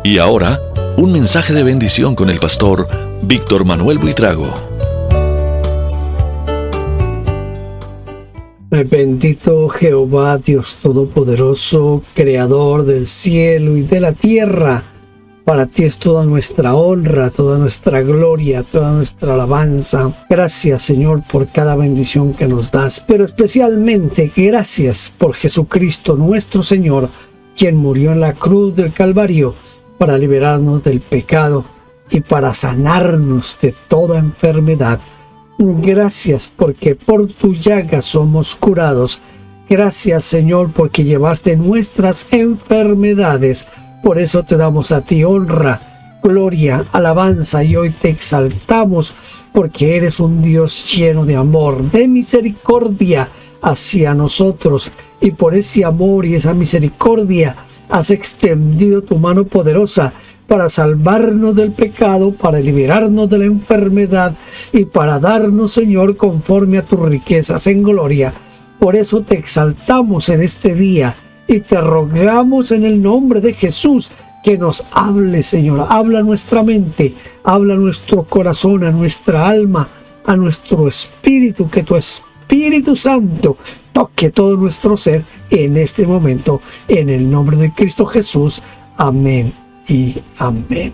Y ahora, un mensaje de bendición con el pastor Víctor Manuel Buitrago. Bendito Jehová, Dios Todopoderoso, Creador del cielo y de la tierra. Para ti es toda nuestra honra, toda nuestra gloria, toda nuestra alabanza. Gracias, Señor, por cada bendición que nos das, pero especialmente gracias por Jesucristo nuestro Señor, quien murió en la cruz del Calvario para liberarnos del pecado y para sanarnos de toda enfermedad. Gracias porque por tu llaga somos curados. Gracias, Señor, porque llevaste nuestras enfermedades. Por eso te damos a ti honra, gloria, alabanza, y hoy te exaltamos porque eres un Dios lleno de amor, de misericordia hacia nosotros, y por ese amor y esa misericordia has extendido tu mano poderosa para salvarnos del pecado, para liberarnos de la enfermedad y para darnos, Señor, conforme a tus riquezas en gloria. Por eso te exaltamos en este día y te rogamos en el nombre de Jesús que nos hable, Señor. Habla a nuestra mente, habla a nuestro corazón, a nuestra alma, a nuestro espíritu, que tu Espíritu Santo toque todo nuestro ser en este momento, en el nombre de Cristo Jesús. Amén y amén.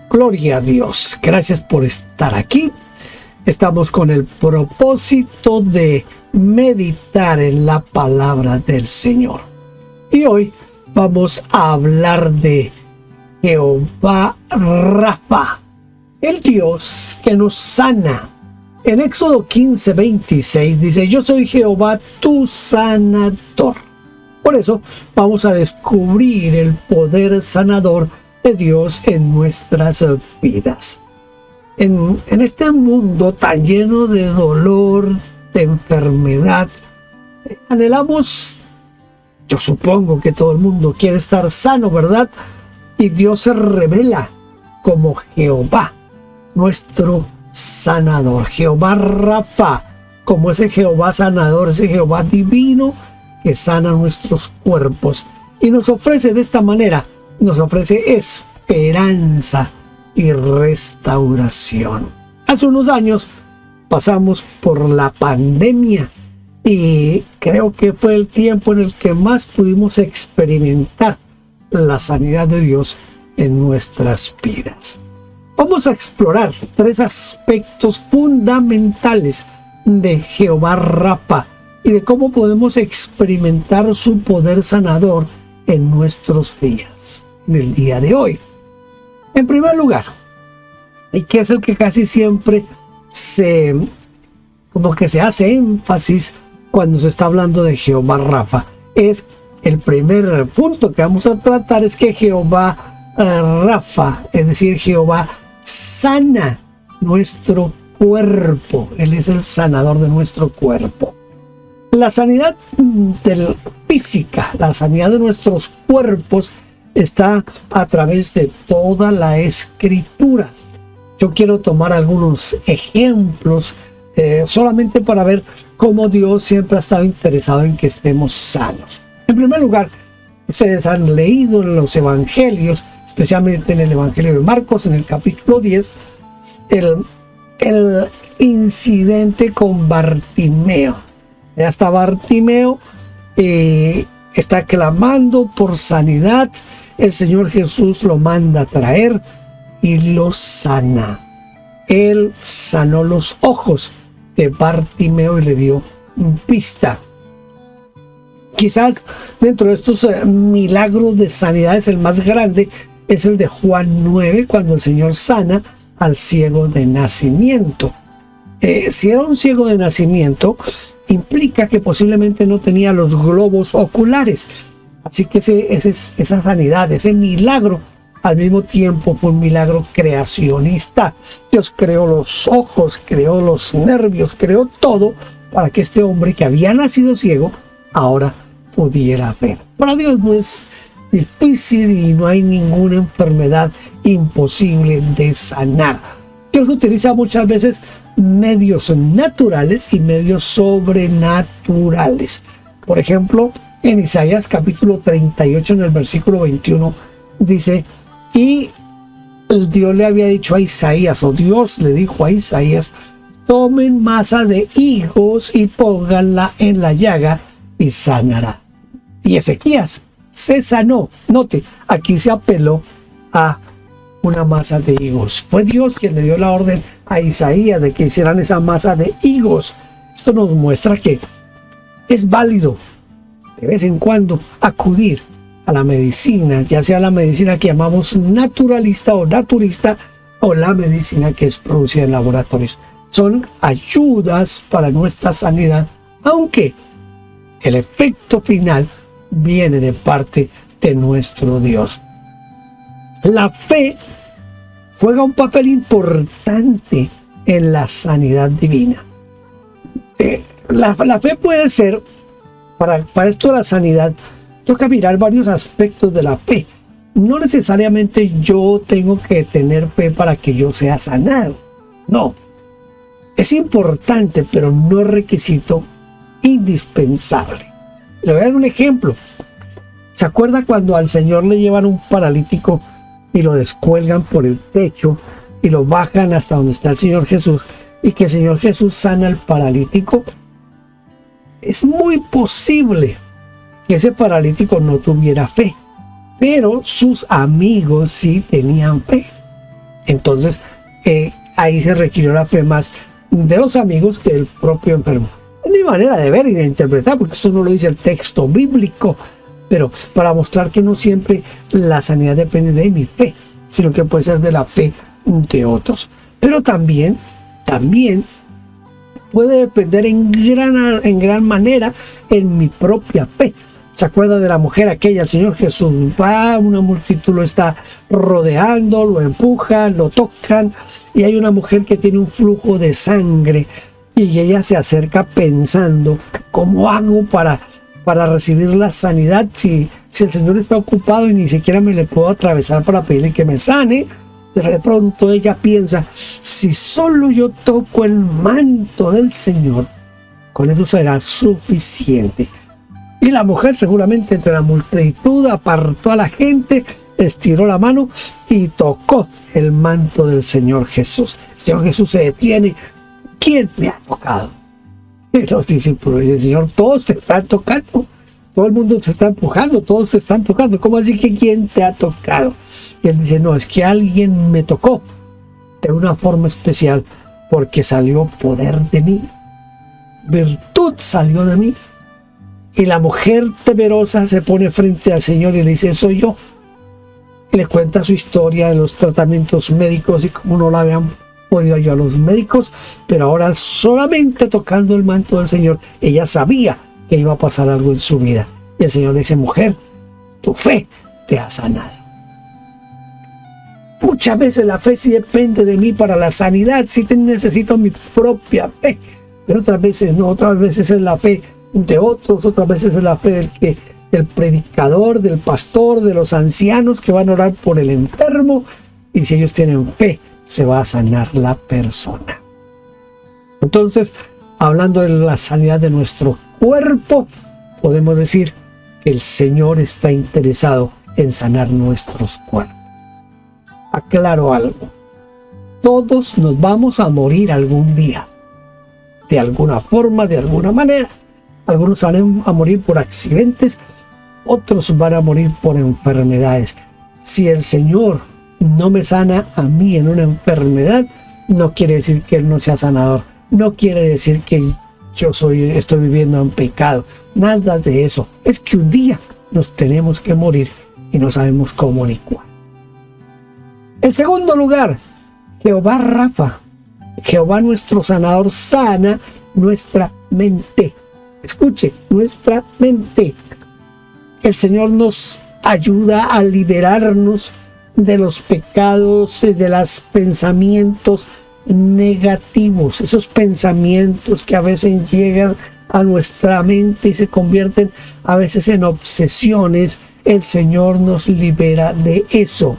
Gloria a Dios. Gracias por estar aquí. Estamos con el propósito de meditar en la palabra del Señor. Y hoy vamos a hablar de Jehová Rafa, el Dios que nos sana. En Éxodo 15:26 dice: yo soy Jehová tu sanador. Por eso vamos a descubrir el poder sanador de Dios en nuestras vidas. En este mundo tan lleno de dolor, de enfermedad, anhelamos, yo supongo que todo el mundo quiere estar sano, ¿verdad? Y Dios se revela como Jehová, nuestro sanador, Jehová Rafa, como ese Jehová sanador, ese Jehová divino que sana nuestros cuerpos y nos ofrece de esta manera, nos ofrece esperanza y restauración. Hace unos años pasamos por la pandemia y creo que fue el tiempo en el que más pudimos experimentar la sanidad de Dios en nuestras vidas. Vamos a explorar 3 aspectos fundamentales de Jehová Rafa y de cómo podemos experimentar su poder sanador en nuestros días, en el día de hoy. En primer lugar, y que es el que casi siempre se hace énfasis cuando se está hablando de Jehová Rafa, es el primer punto que vamos a tratar, es que Jehová Rafa, es decir, Jehová sana nuestro cuerpo. Él es el sanador de nuestro cuerpo. La sanidad física, la sanidad de nuestros cuerpos está a través de toda la Escritura. Yo quiero tomar algunos ejemplos solamente para ver cómo Dios siempre ha estado interesado en que estemos sanos. En primer lugar, ustedes han leído en los evangelios, especialmente en el evangelio de Marcos, en el capítulo 10, el incidente con Bartimeo. Ya está Bartimeo, está clamando por sanidad. El Señor Jesús lo manda a traer y lo sana. Él sanó los ojos de Bartimeo y le dio vista. Quizás dentro de estos milagros de sanidades el más grande es el de Juan 9, cuando el Señor sana al ciego de nacimiento. Si era un ciego de nacimiento, implica que posiblemente no tenía los globos oculares. Así que esa sanidad, ese milagro, al mismo tiempo fue un milagro creacionista. Dios creó los ojos, creó los nervios, creó todo para que este hombre que había nacido ciego ahora pudiera ver. Para Dios no es difícil y no hay ninguna enfermedad imposible de sanar. Dios utiliza muchas veces medios naturales y medios sobrenaturales. Por ejemplo, en Isaías capítulo 38, en el versículo 21, dice, y Dios le había dicho a Isaías, o Dios le dijo a Isaías, tomen masa de higos y pónganla en la llaga y sanará. Y Ezequías se sanó. Note, aquí se apeló a una masa de higos. Fue Dios quien le dio la orden a Isaías de que hicieran esa masa de higos. Esto nos muestra que es válido de vez en cuando acudir a la medicina, ya sea la medicina que llamamos naturalista o naturista, o la medicina que es producida en laboratorios. Son ayudas para nuestra sanidad, aunque el efecto final viene de parte de nuestro Dios. La fe juega un papel importante en la sanidad divina. La fe puede ser, para esto de la sanidad, toca mirar varios aspectos de la fe. No necesariamente yo tengo que tener fe para que yo sea sanado. No. Es importante, pero no es requisito indispensable. Le voy a dar un ejemplo. ¿Se acuerda cuando al Señor le llevan un paralítico y lo descuelgan por el techo y lo bajan hasta donde está el Señor Jesús, y que el Señor Jesús sana al paralítico? Es muy posible que ese paralítico no tuviera fe, pero sus amigos sí tenían fe. Entonces ahí se requirió la fe más de los amigos que del propio enfermo. Es mi manera de ver y de interpretar, porque esto no lo dice el texto bíblico, pero para mostrar que no siempre la sanidad depende de mi fe, sino que puede ser de la fe de otros. Pero también puede depender en gran manera en mi propia fe. ¿Se acuerda de la mujer aquella? El Señor Jesús va, una multitud lo está rodeando, lo empujan, lo tocan, y hay una mujer que tiene un flujo de sangre, y ella se acerca pensando, ¿cómo hago para recibir la sanidad si el Señor está ocupado y ni siquiera me le puedo atravesar para pedirle que me sane? Pero de pronto ella piensa, si solo yo toco el manto del Señor, con eso será suficiente. Y la mujer, seguramente entre la multitud, apartó a la gente, estiró la mano y tocó el manto del Señor Jesús. El Señor Jesús se detiene. ¿Quién me ha tocado? Y los discípulos dicen, Señor, todos te están tocando. Todo el mundo se está empujando, todos se están tocando. ¿Cómo así que quién te ha tocado? Y él dice, no, es que alguien me tocó de una forma especial, porque salió poder de mí. Virtud salió de mí. Y la mujer temerosa se pone frente al Señor y le dice, soy yo. Y le cuenta su historia de los tratamientos médicos y cómo no la habían podido ayudar a los médicos, pero ahora solamente tocando el manto del Señor, ella sabía que iba a pasar algo en su vida. Y el Señor le dice, mujer, tu fe te ha sanado. Muchas veces la fe sí depende de mí para la sanidad, sí necesito mi propia fe, pero otras veces no, otras veces es la fe de otros, otras veces es la fe del predicador, del pastor, de los ancianos que van a orar por el enfermo, y si ellos tienen fe, se va a sanar la persona. Entonces, hablando de la sanidad de nuestro cuerpo, podemos decir que el Señor está interesado en sanar nuestros cuerpos. Aclaro algo. Todos nos vamos a morir algún día. De alguna forma, de alguna manera. Algunos van a morir por accidentes, otros van a morir por enfermedades. Si el Señor no me sana a mí en una enfermedad, no quiere decir que Él no sea sanador. No quiere decir que yo estoy viviendo en pecado. Nada de eso. Es que un día nos tenemos que morir y no sabemos cómo ni cuándo. En segundo lugar, Jehová Rafa, Jehová nuestro sanador, sana nuestra mente. Escuche, nuestra mente. El Señor nos ayuda a liberarnos de los pecados, de los pensamientos negativos, esos pensamientos que a veces llegan a nuestra mente y se convierten a veces en obsesiones. El Señor nos libera de eso.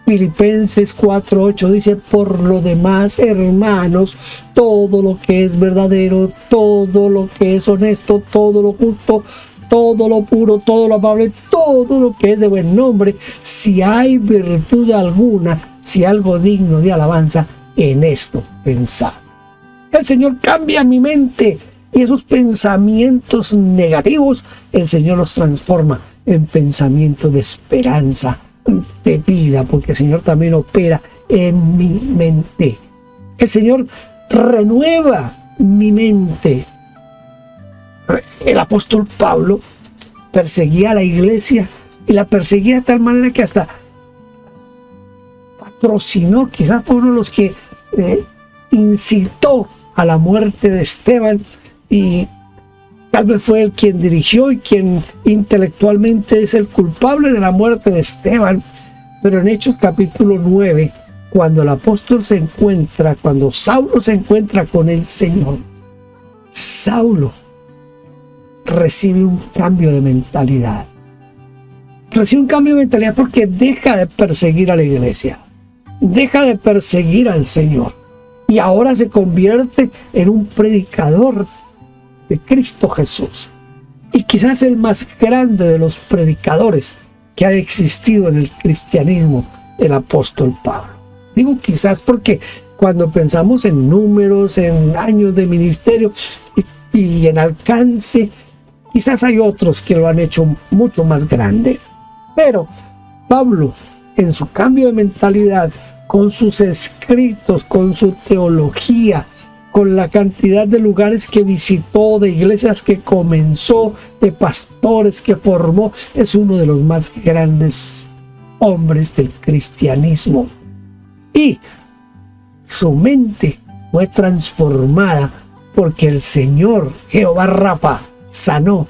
Filipenses 4:8 dice, por lo demás, hermanos, todo lo que es verdadero, todo lo que es honesto, todo lo justo, todo lo puro, todo lo amable, todo todo lo que es de buen nombre, si hay virtud alguna, si algo digno de alabanza, en esto pensad. El Señor cambia mi mente y esos pensamientos negativos, el Señor los transforma en pensamientos de esperanza, de vida, porque el Señor también opera en mi mente. El Señor renueva mi mente. El apóstol Pablo perseguía a la iglesia y la perseguía de tal manera que hasta patrocinó, quizás fue uno de los que incitó a la muerte de Esteban, y tal vez fue él quien dirigió y quien intelectualmente es el culpable de la muerte de Esteban. Pero en Hechos capítulo 9, cuando el apóstol cuando Saulo se encuentra con el Señor, Saulo recibe un cambio de mentalidad. Recibe un cambio de mentalidad porque deja de perseguir a la iglesia, deja de perseguir al Señor, y ahora se convierte en un predicador de Cristo Jesús, y quizás el más grande de los predicadores que ha existido en el cristianismo, el apóstol Pablo. Digo quizás porque cuando pensamos en números, en años de ministerio y en alcance, quizás hay otros que lo han hecho mucho más grande. Pero Pablo, en su cambio de mentalidad, con sus escritos, con su teología, con la cantidad de lugares que visitó, de iglesias que comenzó, de pastores que formó, es uno de los más grandes hombres del cristianismo. Y su mente fue transformada porque el Señor Jehová Rafa sanó,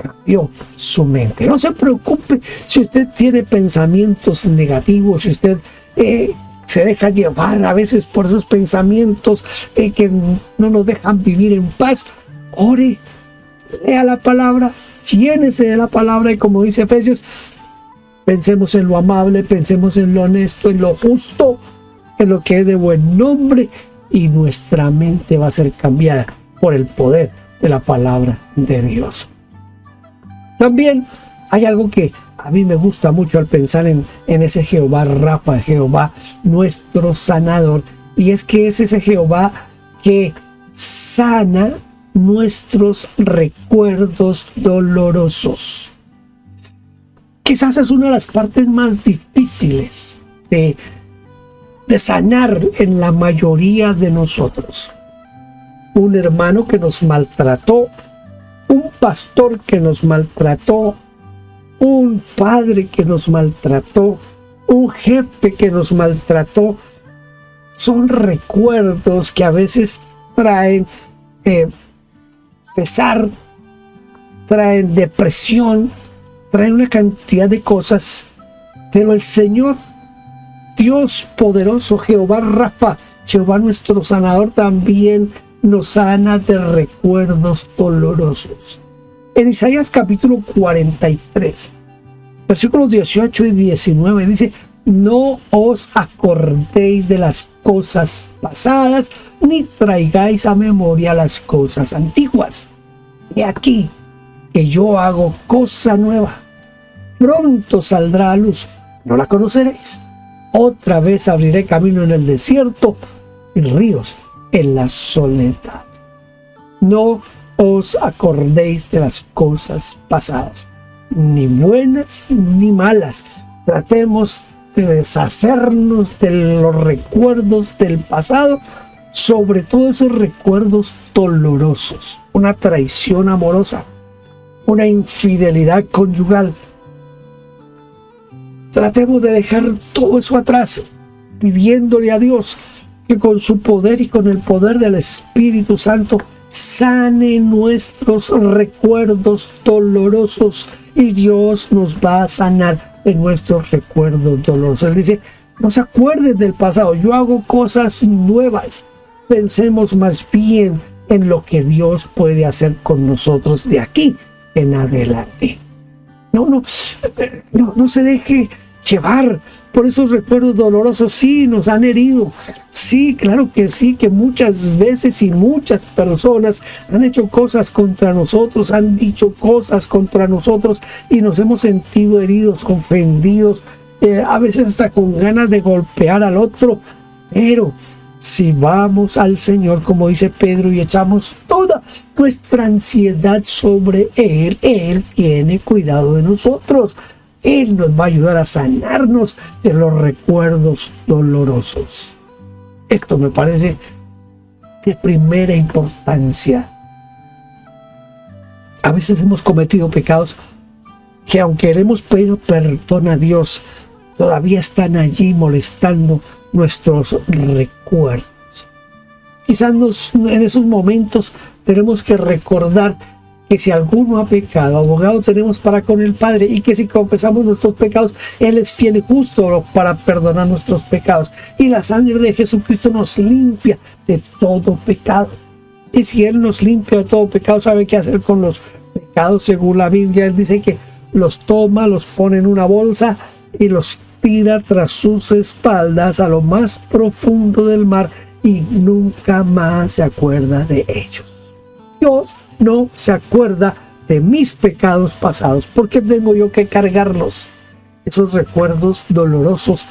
cambió su mente. No se preocupe si usted tiene pensamientos negativos, si usted se deja llevar a veces por esos pensamientos que no nos dejan vivir en paz. Ore, lea la palabra, llénese de la palabra, y como dice Efesios, pensemos en lo amable, pensemos en lo honesto, en lo justo, en lo que es de buen nombre, y nuestra mente va a ser cambiada por el poder de la palabra de Dios. También hay algo que a mí me gusta mucho al pensar en ese Jehová Rafa, Jehová nuestro sanador, y es que es ese Jehová que sana nuestros recuerdos dolorosos. Quizás es una de las partes más difíciles de sanar en la mayoría de nosotros. Un hermano que nos maltrató, un pastor que nos maltrató, un padre que nos maltrató, un jefe que nos maltrató. Son recuerdos que a veces traen pesar, traen depresión, traen una cantidad de cosas. Pero el Señor, Dios poderoso, Jehová Rafa, Jehová nuestro sanador, también nos sana de recuerdos dolorosos. En Isaías capítulo 43, versículos 18 y 19 dice: no os acordéis de las cosas pasadas, ni traigáis a memoria las cosas antiguas. He aquí que yo hago cosa nueva. Pronto saldrá a luz, no la conoceréis. Otra vez abriré camino en el desierto y ríos en la soledad. No os acordéis de las cosas pasadas, ni buenas ni malas. Tratemos de deshacernos de los recuerdos del pasado, sobre todo esos recuerdos dolorosos, una traición amorosa, una infidelidad conyugal. Tratemos de dejar todo eso atrás, pidiéndole a Dios que con su poder y con el poder del Espíritu Santo sane nuestros recuerdos dolorosos, y Dios nos va a sanar de nuestros recuerdos dolorosos. Él dice: no se acuerden del pasado, yo hago cosas nuevas. Pensemos más bien en lo que Dios puede hacer con nosotros de aquí en adelante. No se deje llevar por esos recuerdos dolorosos. Sí, nos han herido. Sí, claro que sí, que muchas veces y muchas personas han hecho cosas contra nosotros, han dicho cosas contra nosotros y nos hemos sentido heridos, ofendidos, a veces hasta con ganas de golpear al otro. Pero si vamos al Señor, como dice Pedro, y echamos toda nuestra ansiedad sobre Él, Él tiene cuidado de nosotros. Él nos va a ayudar a sanarnos de los recuerdos dolorosos. Esto me parece de primera importancia. A veces hemos cometido pecados que, aunque le hemos pedido perdón a Dios, todavía están allí molestando nuestros recuerdos. Quizás en esos momentos tenemos que recordar que si alguno ha pecado, abogado tenemos para con el Padre, y que si confesamos nuestros pecados, Él es fiel y justo para perdonar nuestros pecados. Y la sangre de Jesucristo nos limpia de todo pecado. Y si Él nos limpia de todo pecado, ¿sabe qué hacer con los pecados? Según la Biblia, Él dice que los toma, los pone en una bolsa y los tira tras sus espaldas a lo más profundo del mar, y nunca más se acuerda de ellos. Dios no se acuerda de mis pecados pasados. ¿Por qué tengo yo que cargarlos? Esos recuerdos dolorosos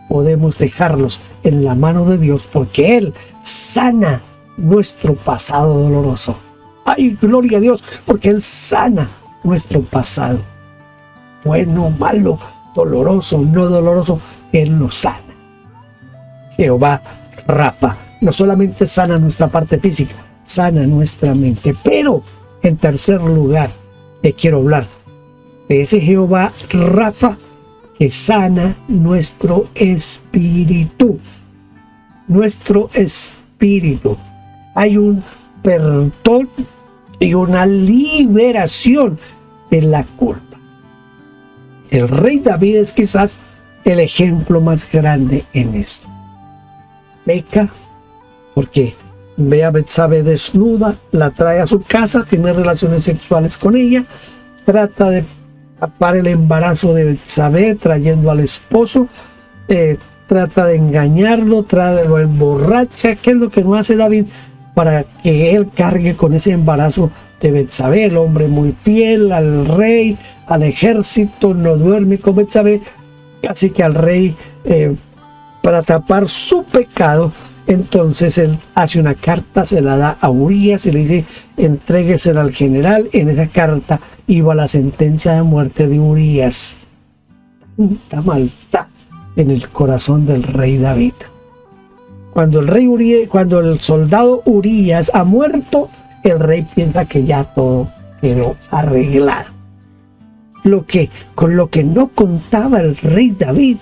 podemos dejarlos en la mano de Dios, porque Él sana nuestro pasado doloroso. ¡Ay, gloria a Dios! Porque Él sana nuestro pasado. Bueno, malo, doloroso, no doloroso, Él lo sana. Jehová Rafa no solamente sana nuestra parte física, sana nuestra mente. Pero en tercer lugar, le quiero hablar de ese Jehová Rafa que sana nuestro espíritu. Nuestro espíritu. Hay un perdón y una liberación de la culpa. El rey David es quizás el ejemplo más grande en esto. Peca porque ve a Betsabé desnuda, la trae a su casa, tiene relaciones sexuales con ella, trata de tapar el embarazo de Betsabé trayendo al esposo, trata de engañarlo, lo emborracha. ¿Qué es lo que no hace David para que él cargue con ese embarazo de Betsabé? El hombre muy fiel al rey, al ejército, no duerme con Betsabé, así que al rey, para tapar su pecado, entonces él hace una carta, se la da a Urías y le dice: entréguesela al general. En esa carta iba la sentencia de muerte de Urías. Tanta maldad en el corazón del rey David. Cuando el soldado Urías ha muerto, el rey piensa que ya todo quedó arreglado. Con lo que no contaba el rey David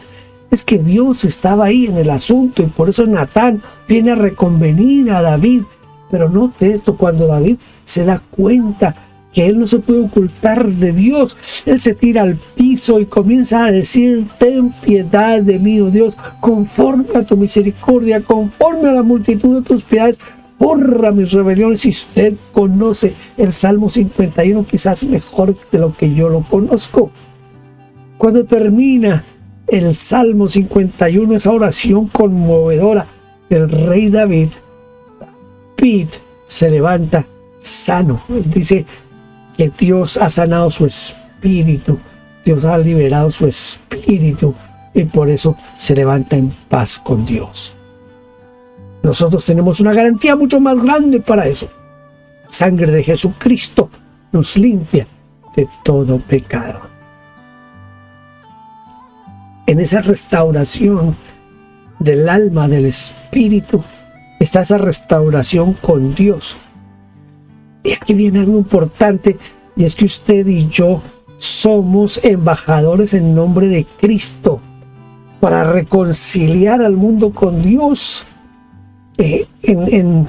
es que Dios estaba ahí en el asunto, y por eso Natán viene a reconvenir a David. Pero note esto: cuando David se da cuenta que él no se puede ocultar de Dios, él se tira al piso y comienza a decir: ten piedad de mí, oh Dios, conforme a tu misericordia, conforme a la multitud de tus piedades, borra mis rebeliones. Si usted conoce el Salmo 51, quizás mejor de lo que yo lo conozco. Cuando termina el Salmo 51, esa oración conmovedora del rey David se levanta sano. Él dice que Dios ha sanado su espíritu, Dios ha liberado su espíritu, y por eso se levanta en paz con Dios. Nosotros tenemos una garantía mucho más grande para eso. La sangre de Jesucristo nos limpia de todo pecado. En esa restauración del alma, del espíritu, está esa restauración con Dios. Y aquí viene algo importante, y es que usted y yo somos embajadores en nombre de Cristo para reconciliar al mundo con Dios. En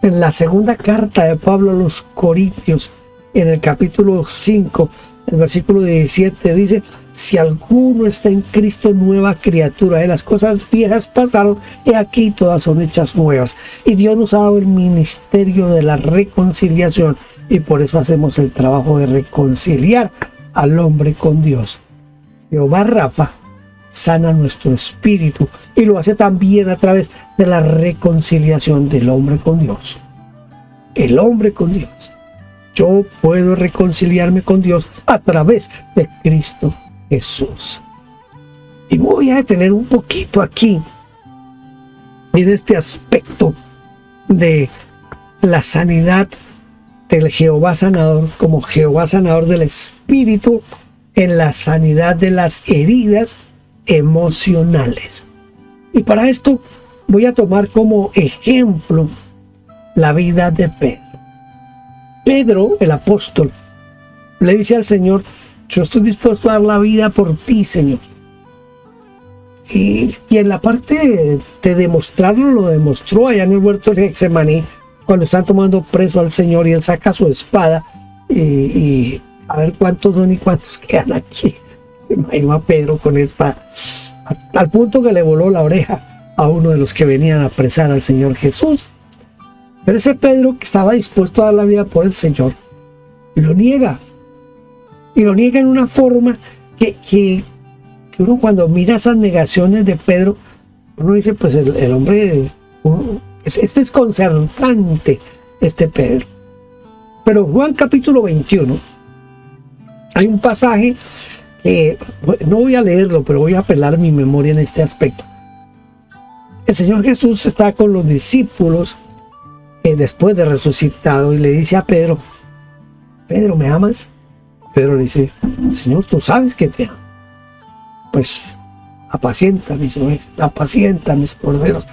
la segunda carta de Pablo a los Corintios, en el capítulo 5, el versículo 17, dice: si alguno está en Cristo, nueva criatura, las cosas viejas pasaron, y aquí todas son hechas nuevas. Y Dios nos ha dado el ministerio de la reconciliación, y por eso hacemos el trabajo de reconciliar al hombre con Dios. Jehová Rafa sana nuestro espíritu y lo hace también a través de la reconciliación del hombre con Dios. El hombre con Dios. Yo puedo reconciliarme con Dios a través de Cristo Jesús. Y me voy a detener un poquito aquí en este aspecto de la sanidad del Jehová sanador, como Jehová sanador del espíritu, en la sanidad de las heridas emocionales. Y para esto voy a tomar como ejemplo la vida de Pedro. Pedro, el apóstol, le dice al Señor: yo estoy dispuesto a dar la vida por ti, Señor. Y en la parte de demostrarlo, lo demostró allá en el huerto de Getsemaní, cuando están tomando preso al Señor y él saca su espada y a ver cuántos son y cuántos quedan aquí. Imagino a Pedro con espada, al punto que le voló la oreja a uno de los que venían a apresar al Señor Jesús. Pero ese Pedro, que estaba dispuesto a dar la vida por el Señor, lo niega. Y lo niega en una forma que uno, cuando mira esas negaciones de Pedro, uno dice, pues el hombre, es desconcertante este Pedro. Pero en Juan capítulo 21 hay un pasaje que no voy a leerlo, pero voy a apelar a mi memoria en este aspecto. El Señor Jesús está con los discípulos después de resucitado y le dice a Pedro: Pedro, ¿me amas? Pedro le dice: Señor, tú sabes que te amo. Pues apacienta mis ovejas, apacienta mis corderos,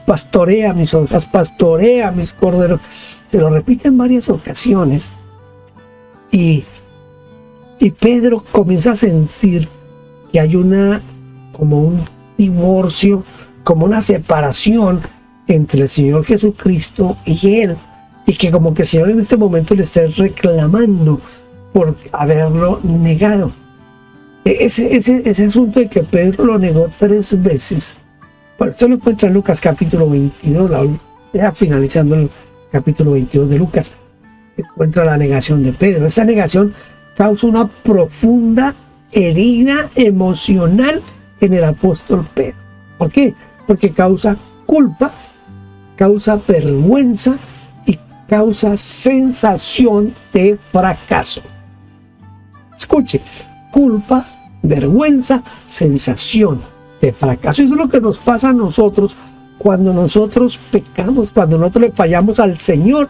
pastorea mis ovejas, pastorea mis corderos. Se lo repite en varias ocasiones y Pedro comienza a sentir que hay como un divorcio, como una separación entre el Señor Jesucristo y él, y que como que el Señor en este momento le está reclamando por haberlo negado. Ese asunto de que Pedro lo negó 3 veces, bueno, esto lo encuentra en Lucas capítulo 22, ya finalizando el capítulo 22 de Lucas, encuentra la negación de Pedro. Esta negación causa una profunda herida emocional en el apóstol Pedro. ¿Por qué? Porque causa culpa, causa vergüenza y causa sensación de fracaso. Escuche, culpa, vergüenza, sensación de fracaso. Eso es lo que nos pasa a nosotros cuando nosotros pecamos, cuando nosotros le fallamos al Señor.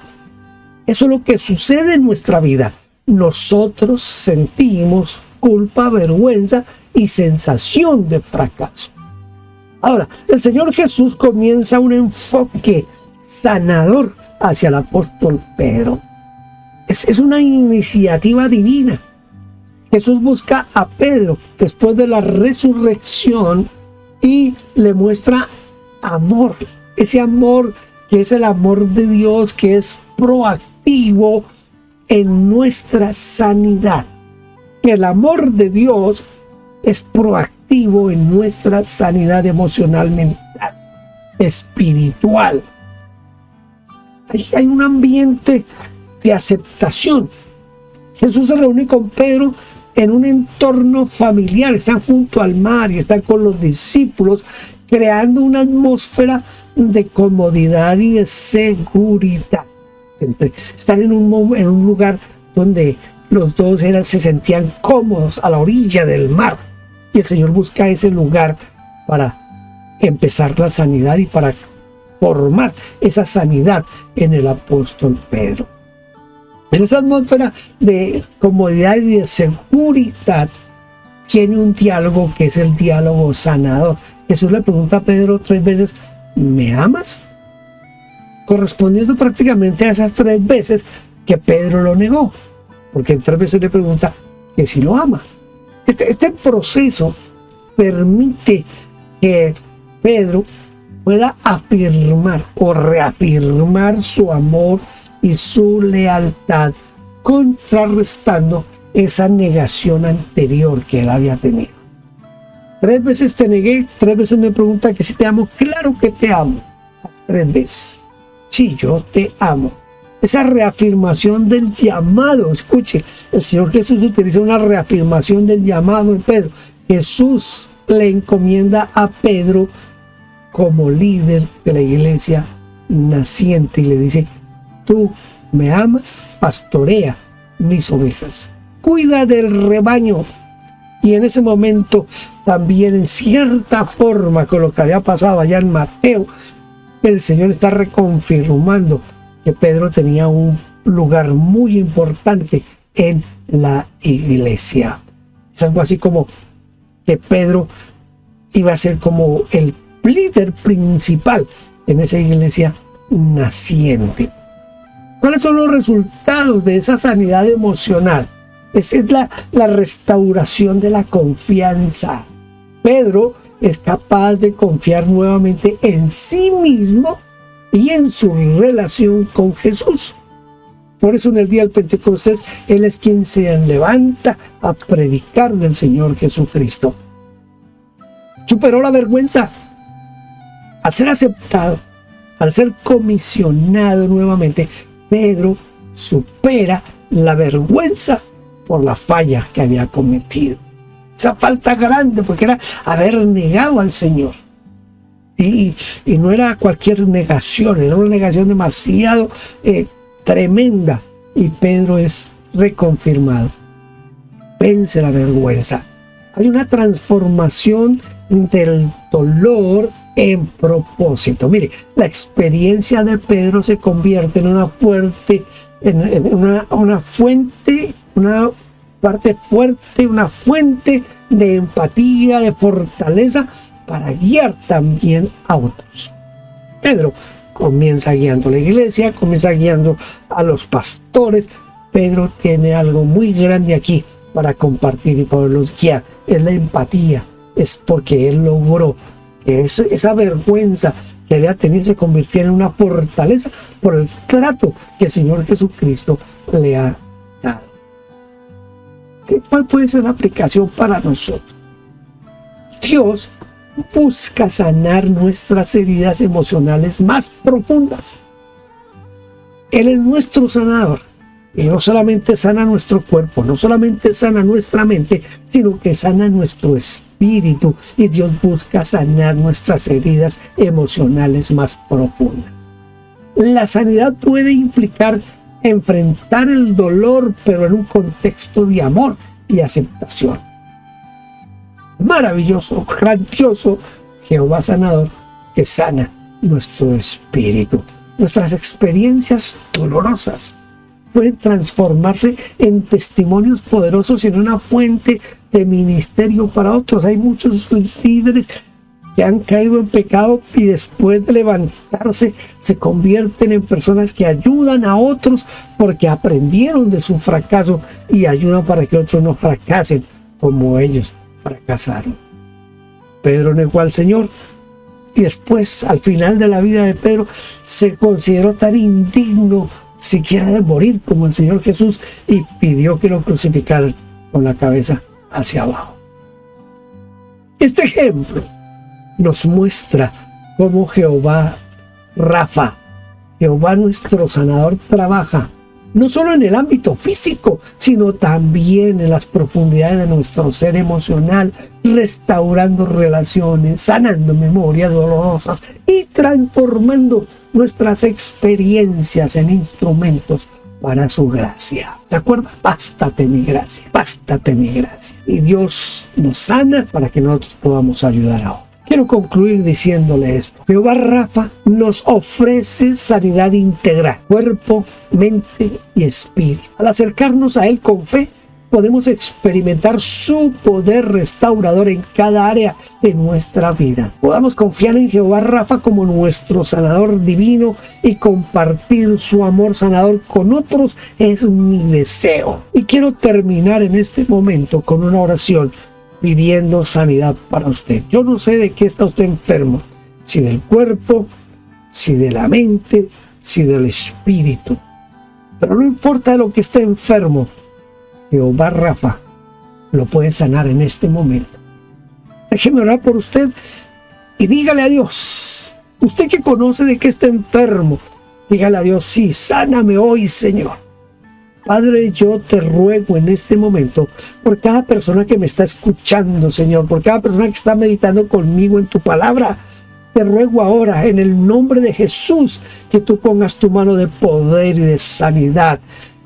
Eso es lo que sucede en nuestra vida. Nosotros sentimos culpa, vergüenza y sensación de fracaso. Ahora, el Señor Jesús comienza un enfoque sanador hacia el apóstol Pedro. Es una iniciativa divina. Jesús busca a Pedro después de la resurrección y le muestra amor. Ese amor que es el amor de Dios, que es proactivo en nuestra sanidad. El amor de Dios es proactivo en nuestra sanidad emocional, mental, espiritual. Hay un ambiente de aceptación. Jesús se reúne con Pedro en un entorno familiar. Están junto al mar y están con los discípulos, creando una atmósfera de comodidad y de seguridad. Están en un lugar donde los dos se sentían cómodos, a la orilla del mar. Y el Señor busca ese lugar para empezar la sanidad y para formar esa sanidad en el apóstol Pedro. En esa atmósfera de comodidad y de seguridad tiene un diálogo que es el diálogo sanador. Jesús le pregunta a Pedro 3 veces: ¿me amas? Correspondiendo prácticamente a esas 3 veces que Pedro lo negó, porque 3 veces le pregunta que si lo ama. Este proceso permite que Pedro pueda afirmar o reafirmar su amor y su lealtad, contrarrestando esa negación anterior que él había tenido. 3 veces te negué, 3 veces me pregunta que si te amo. Claro que te amo. 3 veces. Sí, yo te amo. Esa reafirmación del llamado. Escuche, el Señor Jesús utiliza una reafirmación del llamado en Pedro. Jesús le encomienda a Pedro como líder de la iglesia naciente y le dice: tú me amas, pastorea mis ovejas, cuida del rebaño. Y en ese momento también, en cierta forma, con lo que había pasado allá en Mateo, el Señor está reconfirmando que Pedro tenía un lugar muy importante en la iglesia. Es algo así como que Pedro iba a ser como el líder principal en esa iglesia naciente. ¿Cuáles son los resultados de esa sanidad emocional? Esa es la restauración de la confianza. Pedro es capaz de confiar nuevamente en sí mismo y en su relación con Jesús. Por eso en el día del Pentecostés, Él es quien se levanta a predicar del Señor Jesucristo. Superó la vergüenza. Al ser aceptado, al ser comisionado nuevamente, Pedro supera la vergüenza por la falla que había cometido. Esa falta grande, porque era haber negado al Señor. Y no era cualquier negación, era una negación demasiado tremenda. Y Pedro es reconfirmado. Vence la vergüenza. Hay una transformación del dolor en propósito. Mire, la experiencia de Pedro se convierte en una fuente, una fuente, una parte fuerte, una fuente de empatía, de fortaleza para guiar también a otros. Pedro comienza guiando a la iglesia, comienza guiando a los pastores. Pedro tiene algo muy grande aquí para compartir y poderlos guiar. Es la empatía. Es porque él logró que esa vergüenza que había tenido se convirtiera en una fortaleza por el trato que el Señor Jesucristo le ha dado. ¿Cuál puede ser la aplicación para nosotros? Dios busca sanar nuestras heridas emocionales más profundas. Él es nuestro sanador. Y no solamente sana nuestro cuerpo, no solamente sana nuestra mente, sino que sana nuestro espíritu. Y Dios busca sanar nuestras heridas emocionales más profundas. La sanidad puede implicar enfrentar el dolor, pero en un contexto de amor y aceptación. Maravilloso, grandioso Jehová sanador que sana nuestro espíritu. Nuestras experiencias dolorosas pueden transformarse en testimonios poderosos y en una fuente de ministerio para otros. Hay muchos líderes que han caído en pecado y después de levantarse se convierten en personas que ayudan a otros porque aprendieron de su fracaso y ayudan para que otros no fracasen como ellos fracasaron. Pedro negó al Señor y después, al final de la vida de Pedro, se consideró tan indigno siquiera de morir como el Señor Jesús y pidió que lo crucificaran con la cabeza hacia abajo. Este ejemplo nos muestra cómo Jehová Rafa, Jehová nuestro sanador, trabaja no solo en el ámbito físico, sino también en las profundidades de nuestro ser emocional, restaurando relaciones, sanando memorias dolorosas y transformando nuestras experiencias en instrumentos para su gracia. ¿Se acuerdan? Bástate mi gracia, bástate mi gracia. Y Dios nos sana para que nosotros podamos ayudar a otros. Quiero concluir diciéndole esto. Jehová Rafa nos ofrece sanidad integral, cuerpo, mente y espíritu. Al acercarnos a Él con fe, podemos experimentar su poder restaurador en cada área de nuestra vida. Podamos confiar en Jehová Rafa como nuestro sanador divino y compartir su amor sanador con otros es mi deseo. Y quiero terminar en este momento con una oración pidiendo sanidad para usted. Yo no sé de qué está usted enfermo, si del cuerpo, si de la mente, si del espíritu. Pero no importa de lo que esté enfermo, Jehová Rafa lo puede sanar en este momento. Déjeme orar por usted y dígale a Dios, usted que conoce de qué está enfermo, dígale a Dios, sí, sáname hoy, Señor. Padre, yo te ruego en este momento por cada persona que me está escuchando, Señor, por cada persona que está meditando conmigo en tu palabra. Te ruego ahora, en el nombre de Jesús, que tú pongas tu mano de poder y de sanidad.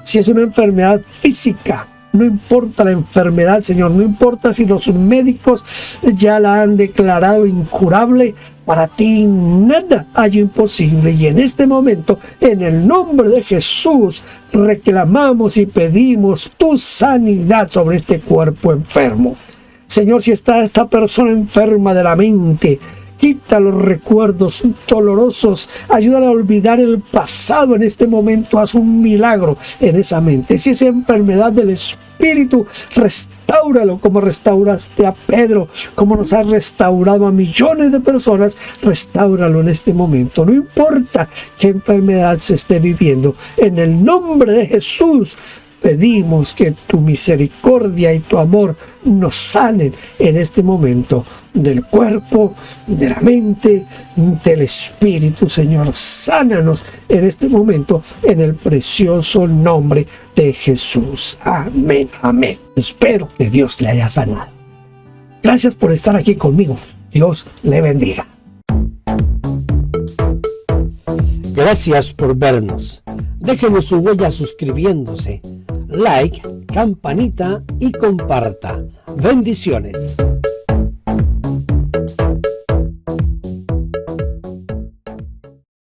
Si es una enfermedad física, no importa la enfermedad, Señor, no importa si los médicos ya la han declarado incurable, para ti nada hay imposible. Y en este momento, en el nombre de Jesús, reclamamos y pedimos tu sanidad sobre este cuerpo enfermo. Señor, si está esta persona enferma de la mente, quita los recuerdos dolorosos, ayúdale a olvidar el pasado en este momento, haz un milagro en esa mente. Si es enfermedad del espíritu, restáuralo como restauraste a Pedro, como nos has restaurado a millones de personas, restáuralo en este momento. No importa qué enfermedad se esté viviendo, en el nombre de Jesús, pedimos que tu misericordia y tu amor nos sanen en este momento del cuerpo, de la mente, del espíritu. Señor, sánanos en este momento en el precioso nombre de Jesús. Amén, amén. Espero que Dios le haya sanado. Gracias por estar aquí conmigo. Dios le bendiga. Gracias por vernos. Déjenos su huella suscribiéndose, like, campanita y comparta. Bendiciones.